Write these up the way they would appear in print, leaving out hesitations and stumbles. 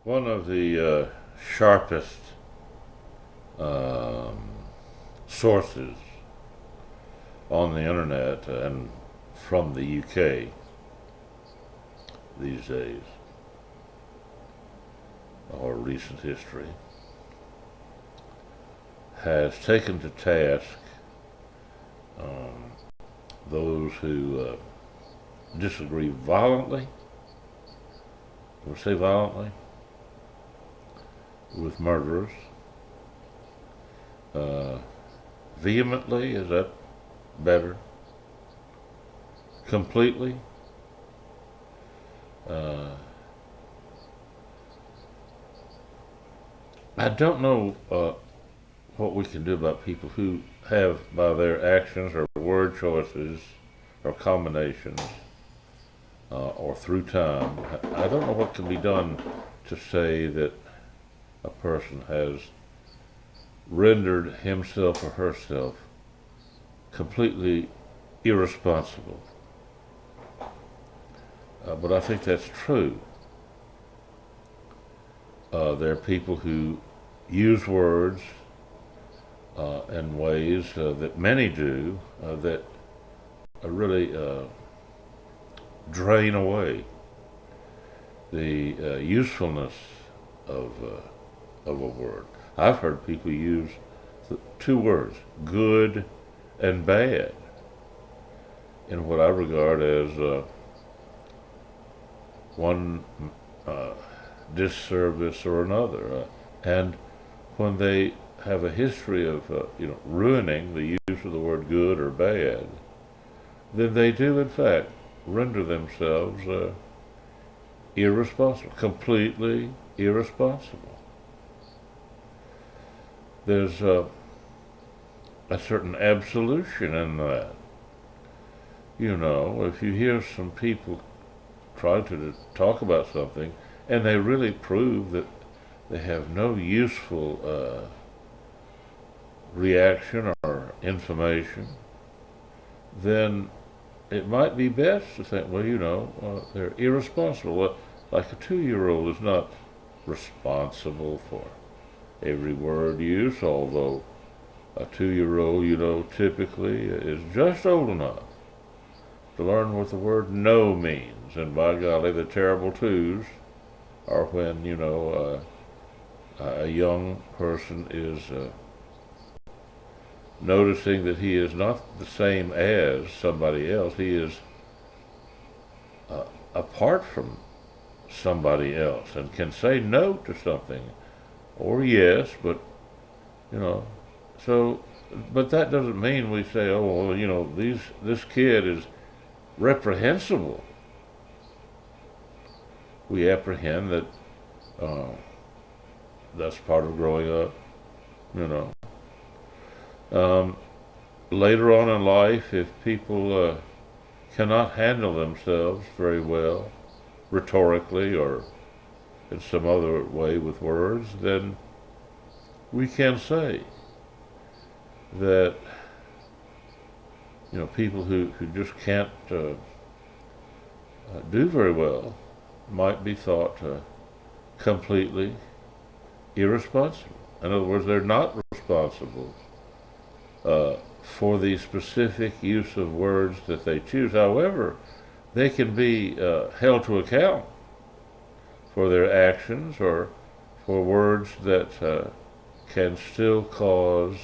One of the sharpest um, sources on the internet and from the UK these days, or recent history, has taken to task um, those who disagree violently, or say violently, with murderers, uh, vehemently, is that better? Completely. Uh, I don't know what we can do about people who have, by their actions or word choices or combinations or through time, I don't know what can be done to say that a person has rendered himself or herself completely irresponsible. But I think that's true. There are people who use words in ways that many do that really drain away the usefulness of of a word. I've heard people use two words, good and bad, in what I regard as one uh, disservice or another. And when they have a history of ruining the use of the word good or bad, then they do in fact render themselves irresponsible, completely irresponsible. There's a certain absolution in that. You know, if you hear some people try to talk about something and they really prove that they have no useful reaction or information, then it might be best to think, well, they're irresponsible. Well, like a 2-year-old is not responsible for every word used, although a 2-year-old, typically is just old enough to learn what the word no means. And by golly, the terrible twos are when, a young person is noticing that he is not the same as somebody else. He is apart from somebody else and can say no to something or yes, but, you know, so, but that doesn't mean we say, oh, well, this kid is reprehensible. We apprehend that uh, that's part of growing up, you know. Um, Later on in life, if people cannot handle themselves very well, rhetorically or in some other way with words, then we can say that people who just can't do very well might be thought completely irresponsible. In other words, they're not responsible uh, for the specific use of words that they choose. However, they can be held to account for their actions or for words that can still cause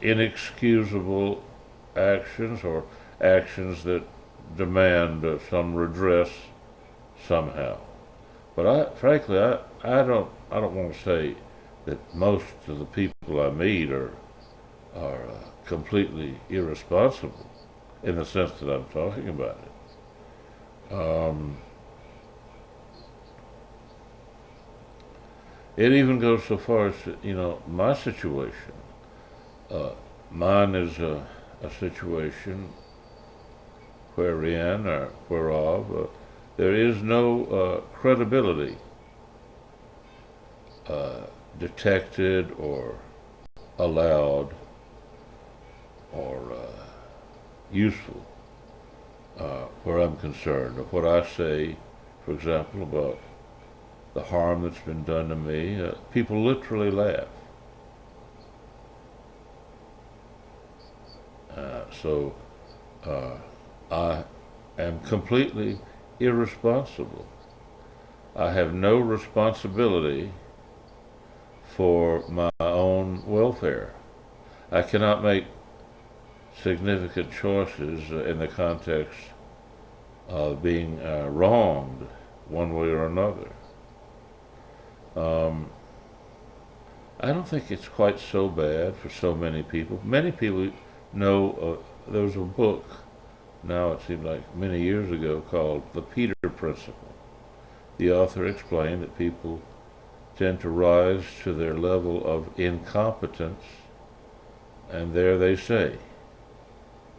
inexcusable actions or actions that demand some redress somehow. But I don't want to say that most of the people I meet are completely irresponsible in the sense that I'm talking about it. It even goes so far as my situation. Uh, Mine is a situation wherein or whereof there is no credibility uh, detected or allowed or useful where I'm concerned. Of what I say, for example, about the harm that's been done to me, people literally laugh. So I am completely irresponsible. I have no responsibility for my own welfare. I cannot make significant choices in the context of being wronged one way or another. Um, I don't think it's quite so bad for so many people. Many people know there was a book, now it seems like many years ago, called The Peter Principle. The author explained that people tend to rise to their level of incompetence, and there they stay.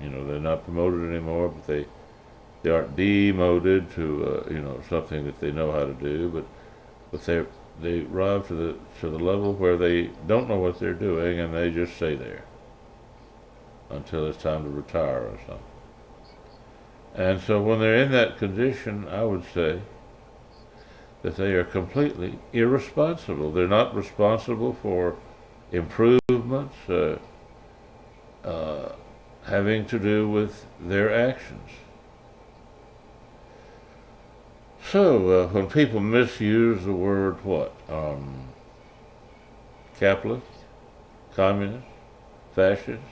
You know, they're not promoted anymore, but they aren't demoted to something that they know how to do, but they arrive to the level where they don't know what they're doing, and they just stay there until it's time to retire or something. And so when they're in that condition, I would say that they are completely irresponsible. They're not responsible for improvements having to do with their actions. So when people misuse the word what? Capitalist, communist, fascist,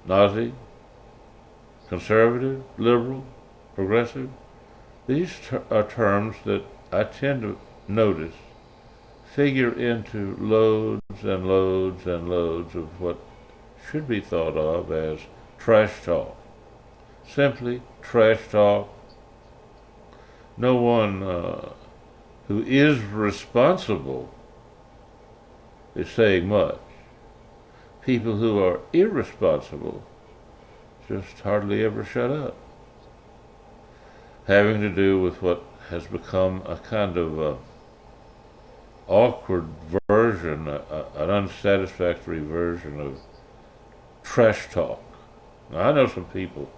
Nazi, conservative, liberal, progressive, these are terms that I tend to notice figure into loads and loads and loads of what should be thought of as trash talk. Simply trash talk. No one who is responsible is saying much. People who are irresponsible just hardly ever shut up. Having to do with what has become a kind of awkward version, an unsatisfactory version of trash talk. Now, I know some people,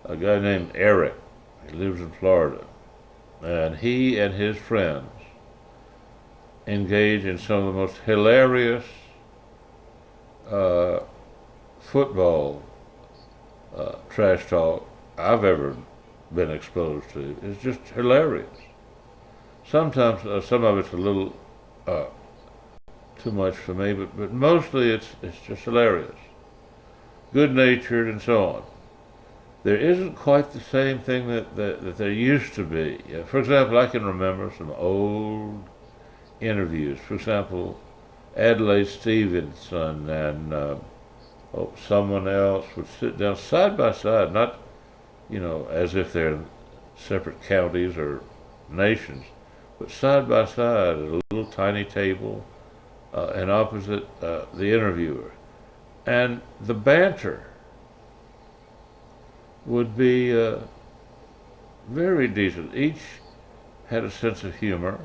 a guy named Eric, he lives in Florida, and he and his friends engage in some of the most hilarious football trash talk I've ever been exposed to. It's just hilarious. Sometimes some of it's a little too much for me, but mostly it's just hilarious, good-natured, and so on. There isn't quite the same thing that there used to be. For example, I can remember some old interviews. For example, Adlai Stevenson and someone else would sit down side by side, not as if they're in separate counties or nations, but side by side at a little tiny table and opposite the interviewer. And the banter would be very decent. Each had a sense of humor,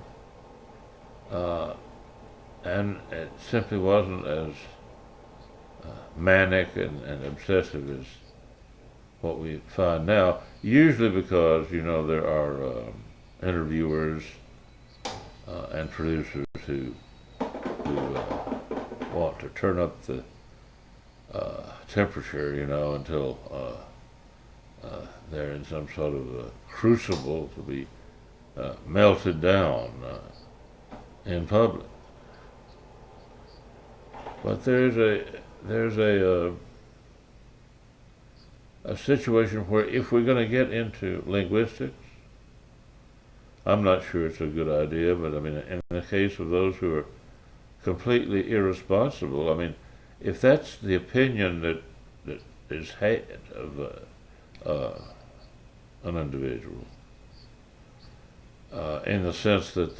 and it simply wasn't as manic and obsessive as what we find now. Usually because there are interviewers and producers who want to turn up the temperature, until they're in some sort of a crucible to be melted down in public. But there's a situation where if we're going to get into linguistics, I'm not sure it's a good idea, but I mean, in the case of those who are completely irresponsible, I mean, if that's the opinion that is had of an individual, in the sense that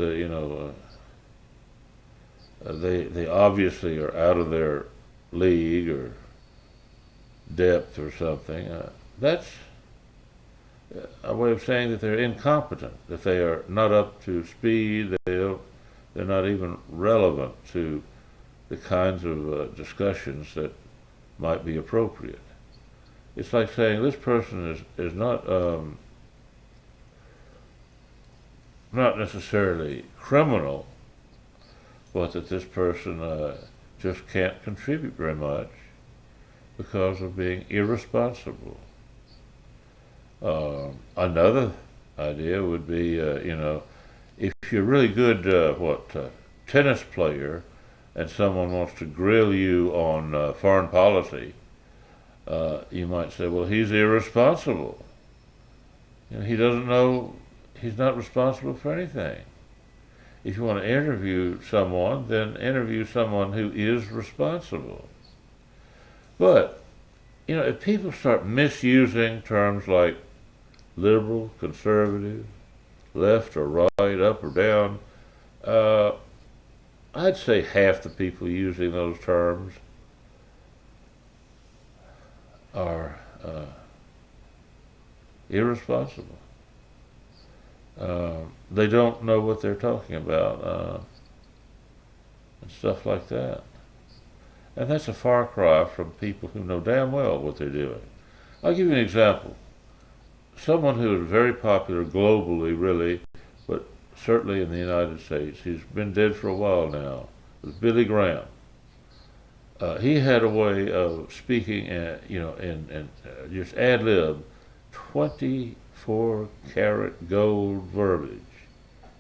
they obviously are out of their league or depth or something, that's a way of saying that they're incompetent, that they are not up to speed, they're not even relevant to the kinds of discussions that might be appropriate. It's like saying this person is not not necessarily criminal, but that this person just can't contribute very much because of being irresponsible. Another idea would be, if you're a really good, tennis player and someone wants to grill you on foreign policy, you might say, well, he's irresponsible. He doesn't know, he's not responsible for anything. If you want to interview someone, then interview someone who is responsible. But, if people start misusing terms like liberal, conservative, left or right, up or down, uh, I'd say half the people using those terms are irresponsible. They don't know what they're talking about and stuff like that. And that's a far cry from people who know damn well what they're doing. I'll give you an example. Someone who is very popular globally, really, but certainly in the United States, he's been dead for a while now, was Billy Graham. He had a way of speaking, in just ad lib, 24-karat gold verbiage,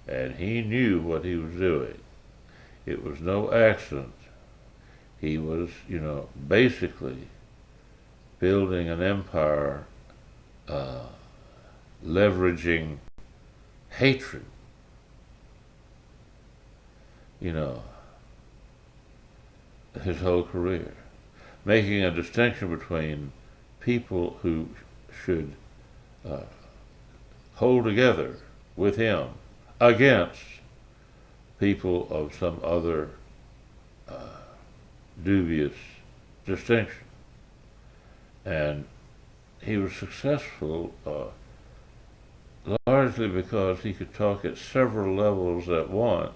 and he knew what he was doing. It was no accident. He was, basically building an empire, leveraging hatred, his whole career, making a distinction between people who should hold together with him against people of some other dubious distinction. And he was successful largely because he could talk at several levels at once,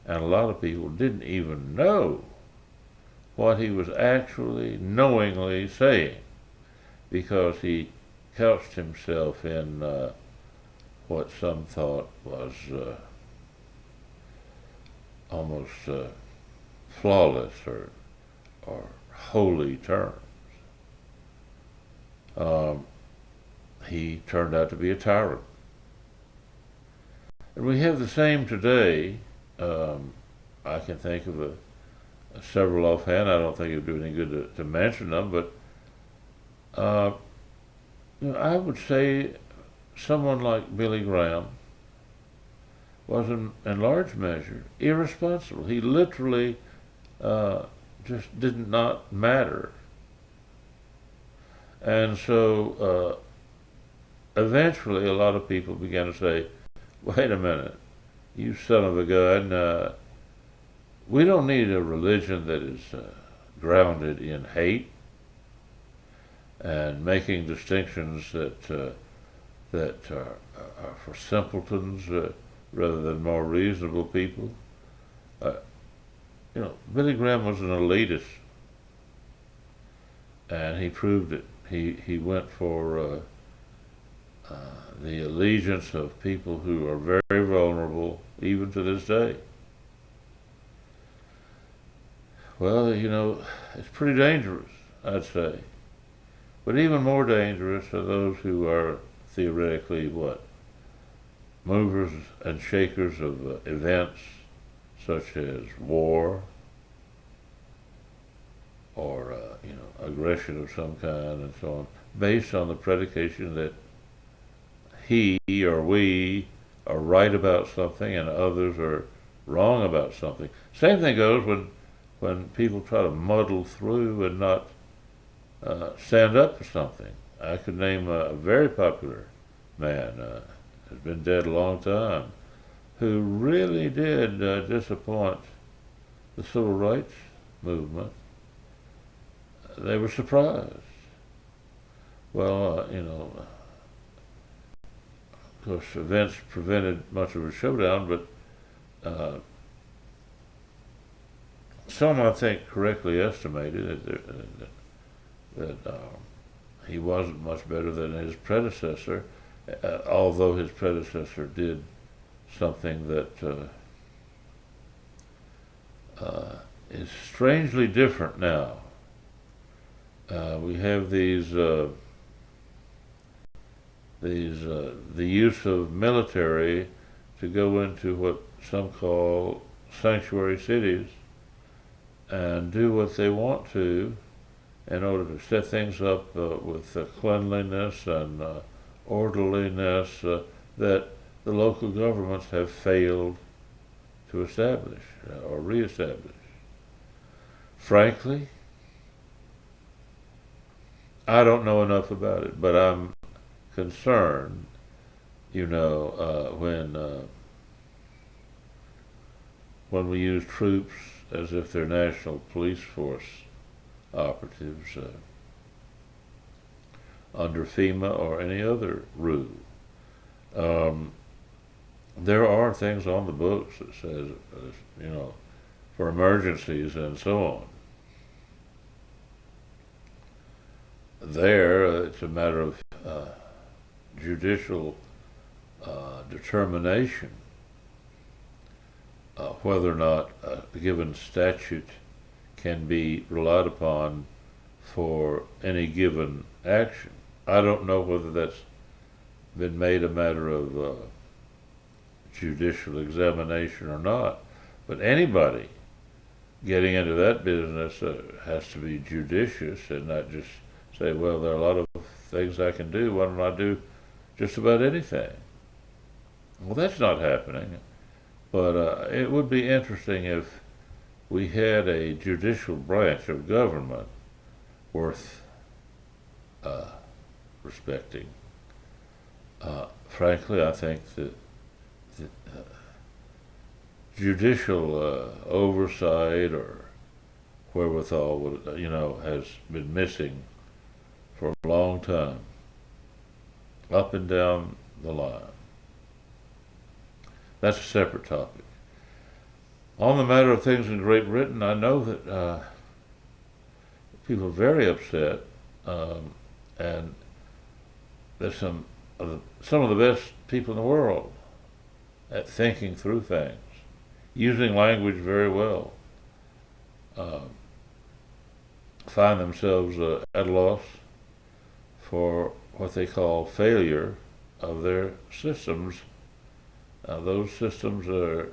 and a lot of people didn't even know what he was actually knowingly saying, because he couched himself in what some thought was almost flawless or holy terms. He turned out to be a tyrant. And we have the same today. I can think of several offhand. I don't think it would do any good to mention them, but I would say someone like Billy Graham was in large measure irresponsible. He literally just did not matter. And so eventually a lot of people began to say, wait a minute, you son of a gun, we don't need a religion that is grounded in hate and making distinctions that are for simpletons rather than more reasonable people. Billy Graham was an elitist, and he proved it. He went for the allegiance of people who are very vulnerable, even to this day. Well, it's pretty dangerous, I'd say. But even more dangerous are those who are theoretically movers and shakers of events such as war or aggression of some kind and so on, based on the predication that he or we are right about something and others are wrong about something. Same thing goes when people try to muddle through and not stand up for something. I could name a very popular man, has been dead a long time, who really did disappoint the civil rights movement. They were surprised. Well, of course, events prevented much of a showdown, but some, I think, correctly estimated that he wasn't much better than his predecessor, although his predecessor did something that is strangely different now. We have the use of military to go into what some call sanctuary cities and do what they want to in order to set things up with cleanliness and orderliness that the local governments have failed to establish or reestablish. Frankly, I don't know enough about it, but I'm concerned, when we use troops as if they're national police force operatives under FEMA or any other rule. There are things on the books that says, for emergencies and so on. There, it's a matter of judicial determination whether or not a given statute can be relied upon for any given action. I don't know whether that's been made a matter of judicial examination or not, but anybody getting into that business has to be judicious and not just say, well, there are a lot of things I can do, why don't I do just about anything? Well, that's not happening, but it would be interesting if we had a judicial branch of government worth respecting. Frankly, I think that judicial oversight or wherewithal, has been missing for a long time, up and down the line. That's a separate topic. On the matter of things in Great Britain, I know that people are very upset, and there's some of the best people in the world at thinking through things, using language very well, find themselves at a loss for what they call failure of their systems. Those systems are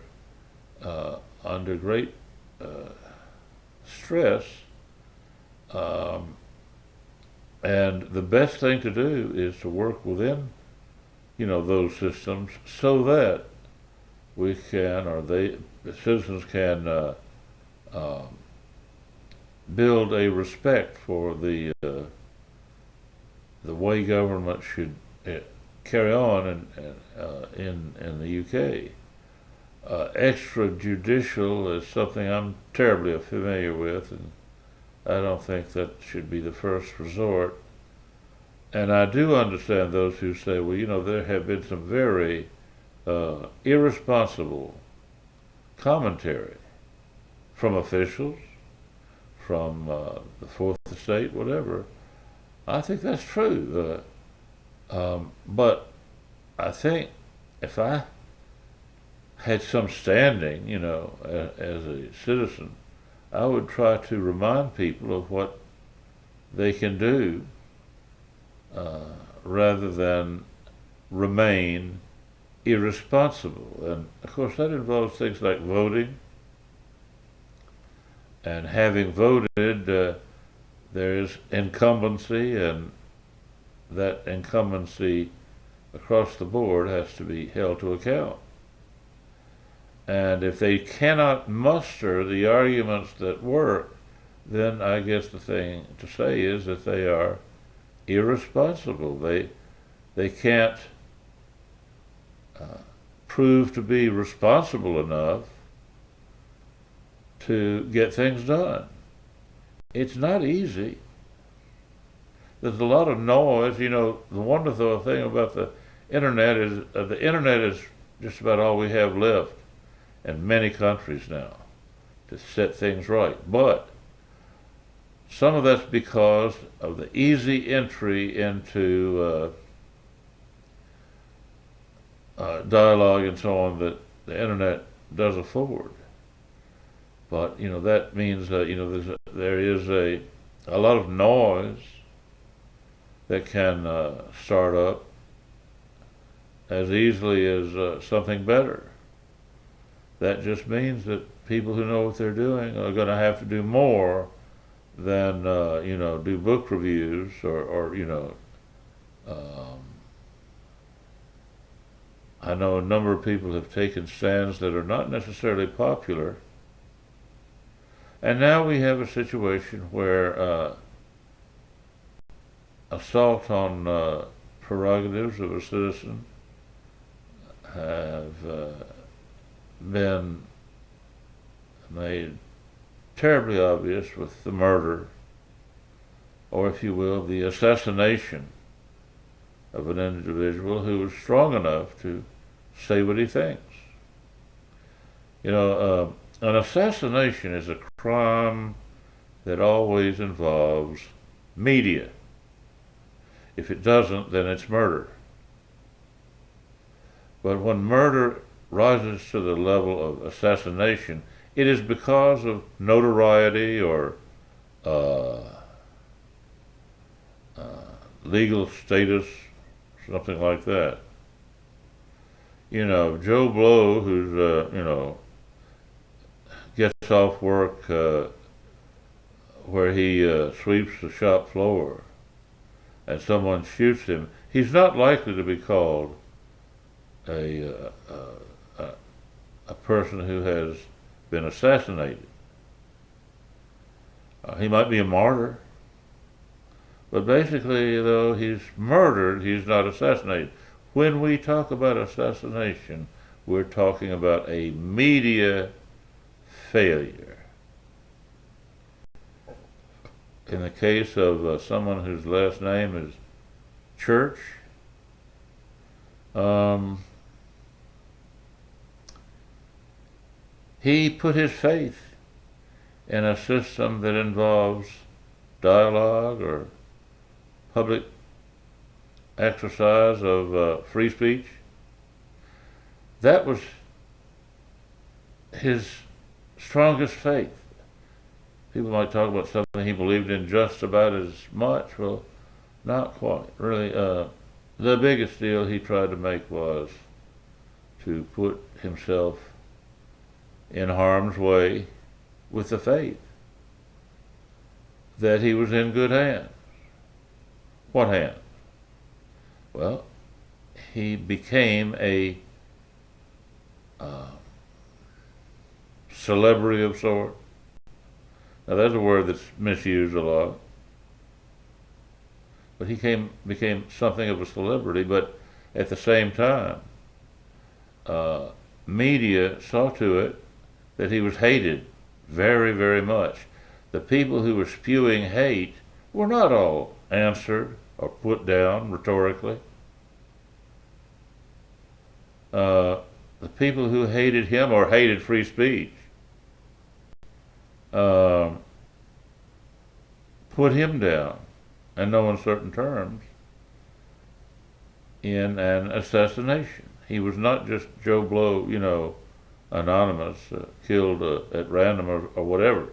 under great stress, and the best thing to do is to work within, those systems so that we can, or the citizens can build a respect for the way government should carry on in the UK. Extrajudicial is something I'm terribly familiar with, and I don't think that should be the first resort. And I do understand those who say, well, there have been some very irresponsible commentary from officials, from the Fourth Estate, whatever. I think that's true. But I think if I had some standing, as a citizen, I would try to remind people of what they can do rather than remain irresponsible. And of course that involves things like voting, and having voted, there is incumbency, and that incumbency across the board has to be held to account. And if they cannot muster the arguments that work, then I guess the thing to say is that they are irresponsible. They can't prove to be responsible enough to get things done. It's not easy. There's a lot of noise. The wonderful thing about the internet is just about all we have left in many countries now to set things right. But some of that's because of the easy entry into dialogue and so on that the internet does afford. But that means that there is a lot of noise that can start up as easily as something better. That just means that people who know what they're doing are going to have to do more than do book reviews or um, I know a number of people have taken stands that are not necessarily popular, and now we have a situation where assault on prerogatives of a citizen have been made terribly obvious with the murder, or if you will, the assassination of an individual who was strong enough to say what he thinks. An assassination is a crime that always involves media. If it doesn't, then it's murder. But when murder rises to the level of assassination, it is because of notoriety or uh, legal status, something like that. Joe Blow, who's gets off work where he sweeps the shop floor, and someone shoots him, he's not likely to be called a person who has been assassinated. He might be a martyr, but basically, though he's murdered, he's not assassinated. When we talk about assassination, we're talking about a media failure. In the case of someone whose last name is Church, he put his faith in a system that involves dialogue or public exercise of free speech. That was his strongest faith. People might talk about something he believed in just about as much. Well, not quite. Really, the biggest deal he tried to make was to put himself in harm's way with the faith that he was in good hands. What hands? Well, he became a celebrity of sorts. Now, that's a word that's misused a lot. But he became something of a celebrity, but at the same time, media saw to it that he was hated very, very much. The people who were spewing hate were not all answered or put down rhetorically. The people who hated him or hated free speech put him down, in no uncertain terms, in an assassination. He was not just Joe Blow, anonymous, killed at random or whatever.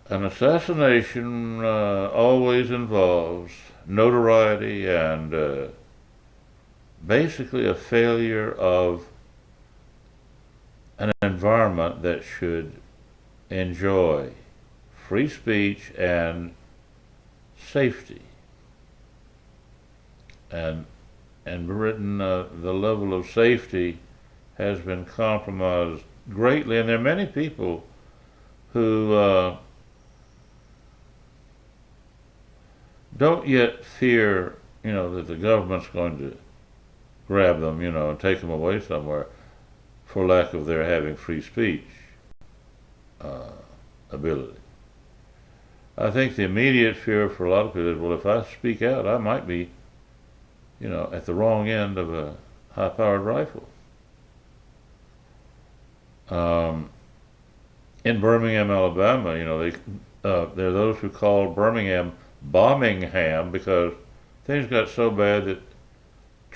An assassination always involves notoriety and basically a failure of an environment that should enjoy free speech and safety. And in Britain, the level of safety has been compromised greatly, and there are many people who don't yet fear, that the government's going to grab them, and take them away somewhere for lack of their having free speech ability. I think the immediate fear for a lot of people is, well, if I speak out, I might be, at the wrong end of a high-powered rifle. In Birmingham, Alabama, there are those who call Birmingham Bombingham because things got so bad that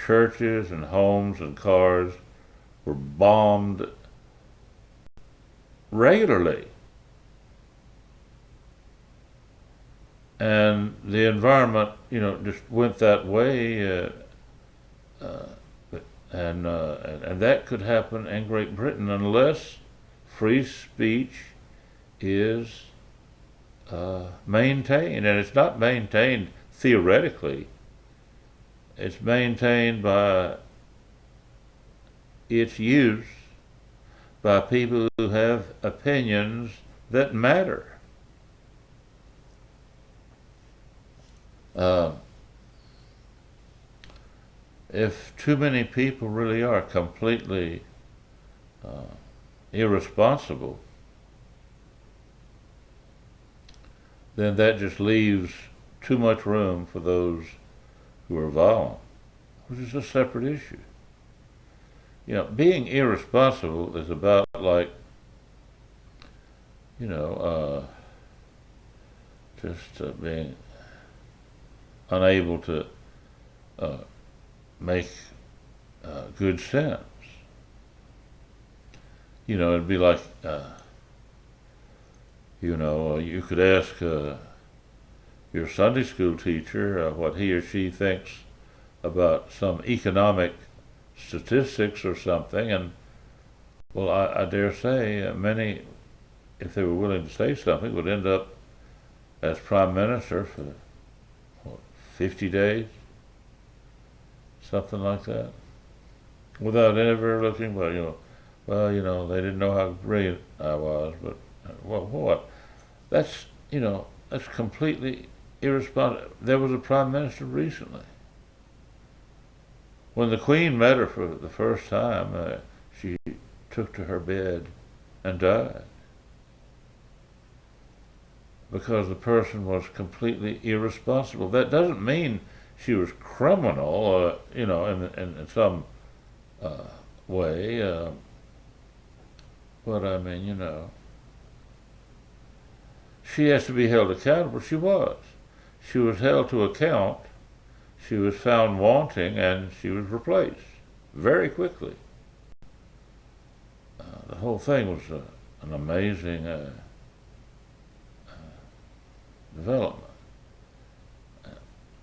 churches and homes and cars were bombed regularly. And the environment, just went that way, uh, and that could happen in Great Britain unless free speech is maintained, and it's not maintained theoretically. It's maintained by its use by people who have opinions that matter. Uh, if too many people really are completely irresponsible, then that just leaves too much room for those who are violent, which is a separate issue. Being irresponsible is about like, you know, just being unable to uh, make good sense. It'd be like, you could ask your Sunday school teacher what he or she thinks about some economic statistics or something, and well, I dare say many, if they were willing to say something, would end up as prime minister for what, 50 days, something like that, without ever looking. They didn't know how brilliant I was, but well, what? That's completely irresponsible. There was a prime minister recently. When the Queen met her for the first time, she took to her bed and died because the person was completely irresponsible. That doesn't mean she was criminal, in some way. But I mean, she has to be held accountable. She was. She was held to account. She was found wanting, and she was replaced very quickly. The whole thing was an amazing development.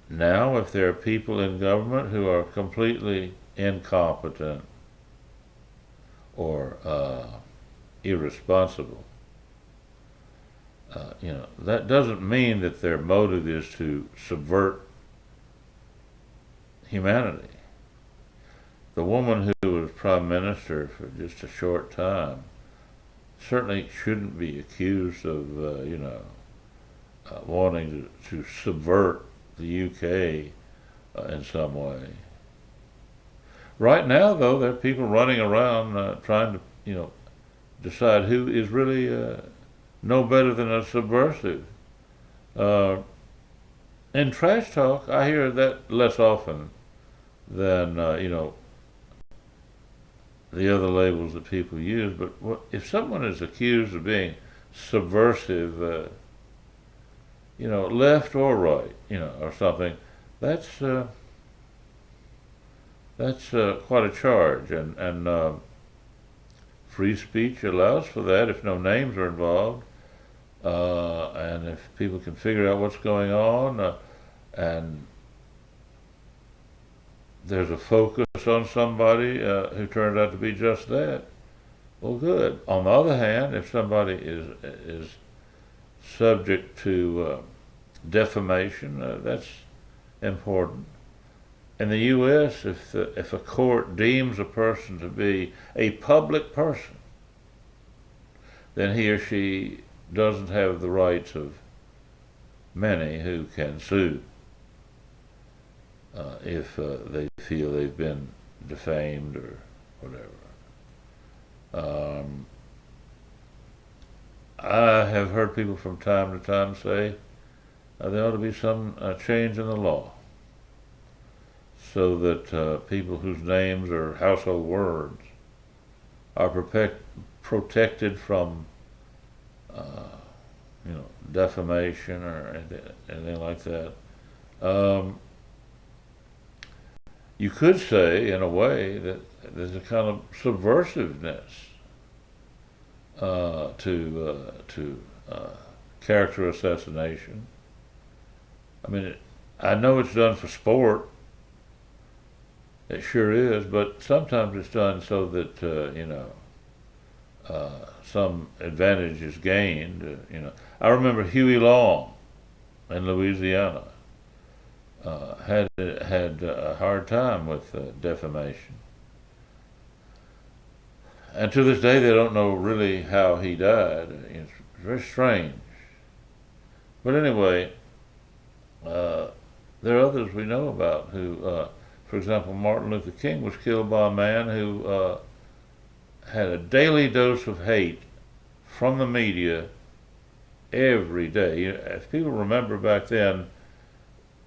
Now, if there are people in government who are completely incompetent or irresponsible, that doesn't mean that their motive is to subvert humanity. The woman who was prime minister for just a short time certainly shouldn't be accused of, wanting to subvert the UK in some way. Right now, though, there are people running around trying to, decide who is really no better than a subversive. In trash talk, I hear that less often than, the other labels that people use. But if someone is accused of being subversive, left or right, or something, that's quite a charge, and free speech allows for that if no names are involved, and if people can figure out what's going on, and there's a focus on somebody who turns out to be just that. Well, good. On the other hand, if somebody is subject to defamation, that's important. In the U.S., if a court deems a person to be a public person, then he or she doesn't have the rights of many who can sue if they feel they've been defamed or whatever. I have heard people from time to time say there ought to be some change in the law so that people whose names are household words are protected from, defamation or anything like that. you could say, in a way, that there's a kind of subversiveness to character assassination. I mean, I know it's done for sport. It sure is, but sometimes it's done so that some advantage is gained. I remember Huey Long in Louisiana had a hard time with defamation, and to this day they don't know really how he died. It's very strange. But anyway, uh, there are others we know about who, for example, Martin Luther King was killed by a man who had a daily dose of hate from the media every day. If people remember back then,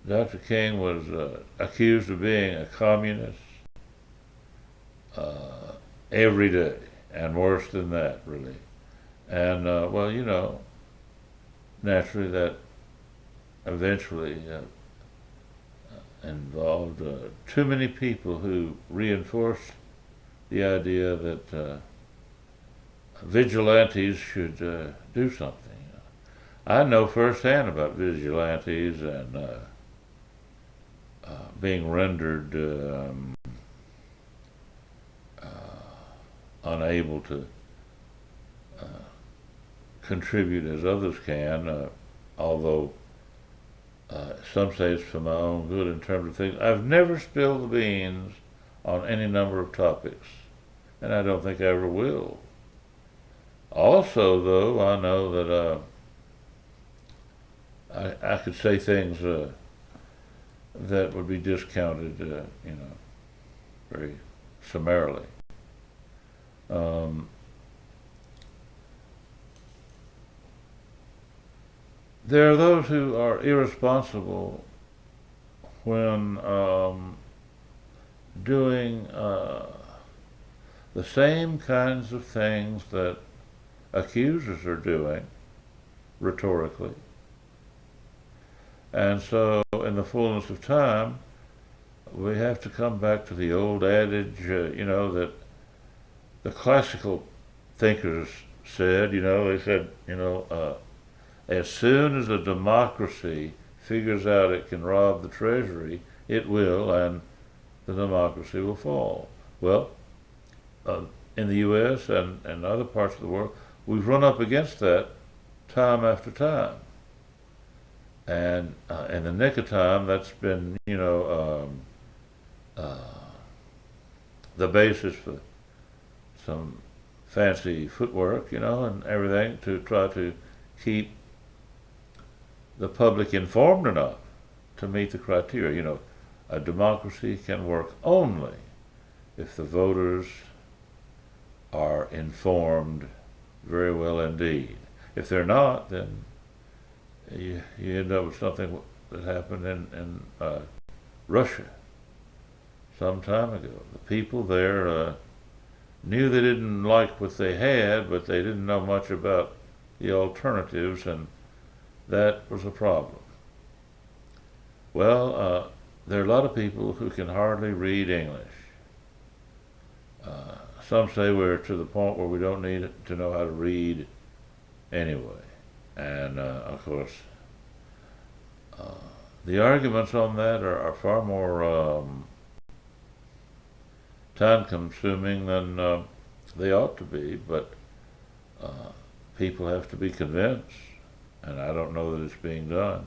Dr. King was accused of being a communist uh, every day, and worse than that, really. And, well, naturally that eventually involved too many people who reinforced the idea that vigilantes should do something. I know firsthand about vigilantes and being rendered unable to uh, contribute as others can, although some say it's for my own good in terms of things. I've never spilled the beans on any number of topics, and I don't think I ever will. Also, though, I know that I could say things that would be discounted, very summarily. Um, there are those who are irresponsible when doing the same kinds of things that accusers are doing rhetorically. And so, in the fullness of time, we have to come back to the old adage, that the classical thinkers said, they said, as soon as a democracy figures out it can rob the treasury, it will, and the democracy will fall. Well, in the U.S. and other parts of the world, we've run up against that time after time. And in the nick of time, that's been, the basis for some fancy footwork, and everything to try to keep the public informed enough to meet the criteria. A democracy can work only if the voters are informed very well indeed. If they're not, then you end up with something that happened in Russia some time ago. The people there knew they didn't like what they had, but they didn't know much about the alternatives, and that was a problem. Well, there are a lot of people who can hardly read English. Some say we're to the point where we don't need to know how to read anyway. And of course, the arguments on that are far more time consuming than they ought to be, but people have to be convinced, and I don't know that it's being done.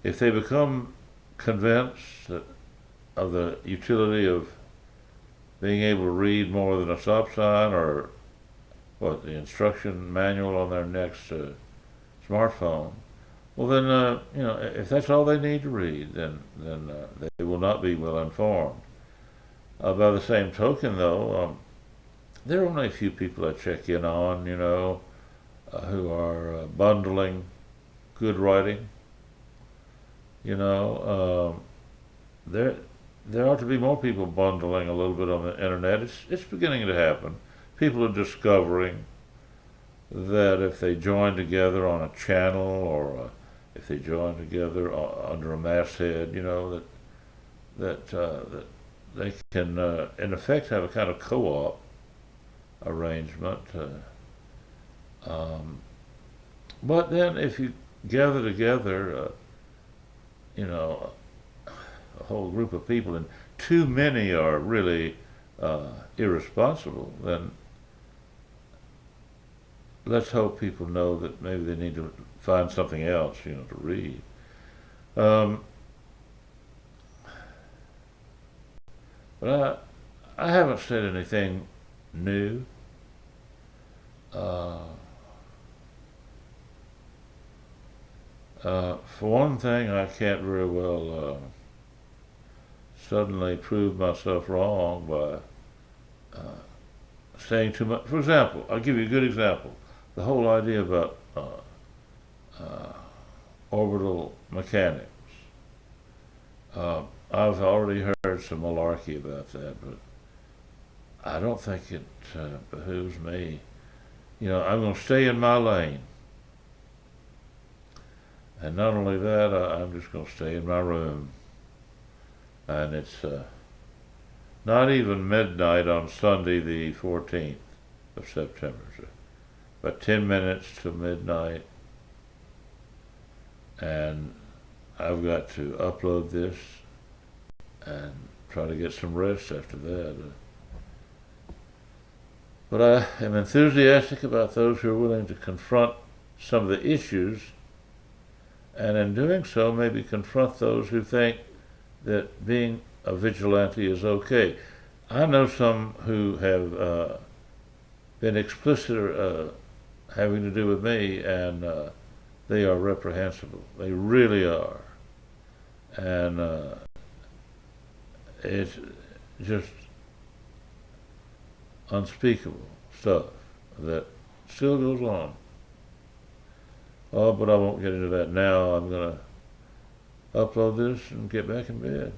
If they become convinced of the utility of being able to read more than a stop sign or the instruction manual on their next smartphone, well then, if that's all they need to read, then they will not be well informed. By the same token, though, there are only a few people I check in on, who are bundling good writing. There ought to be more people bundling a little bit on the internet. It's beginning to happen. People are discovering that if they join together on a channel or if they join together under a masthead, that that they can, in effect, have a kind of co-op arrangement. But then, if you gather together, you know, a whole group of people, and too many are really irresponsible, then let's hope people know that maybe they need to find something else, to read. Um, but I haven't said anything new. Uh, for one thing, I can't very well suddenly prove myself wrong by saying too much. For example, I'll give you a good example. The whole idea about uh, orbital mechanics. I've already heard some malarkey about that, but I don't think it behooves me. I'm going to stay in my lane. And not only that, I'm just going to stay in my room. And it's not even midnight on Sunday, the 14th of September, but 10 minutes to midnight. And I've got to upload this and try to get some rest after that. But I am enthusiastic about those who are willing to confront some of the issues, and in doing so, maybe confront those who think that being a vigilante is okay. I know some who have been explicit having to do with me, and they are reprehensible. They really are. And it's just unspeakable stuff that still goes on. Oh, but I won't get into that now. I'm going to upload this and get back in bed.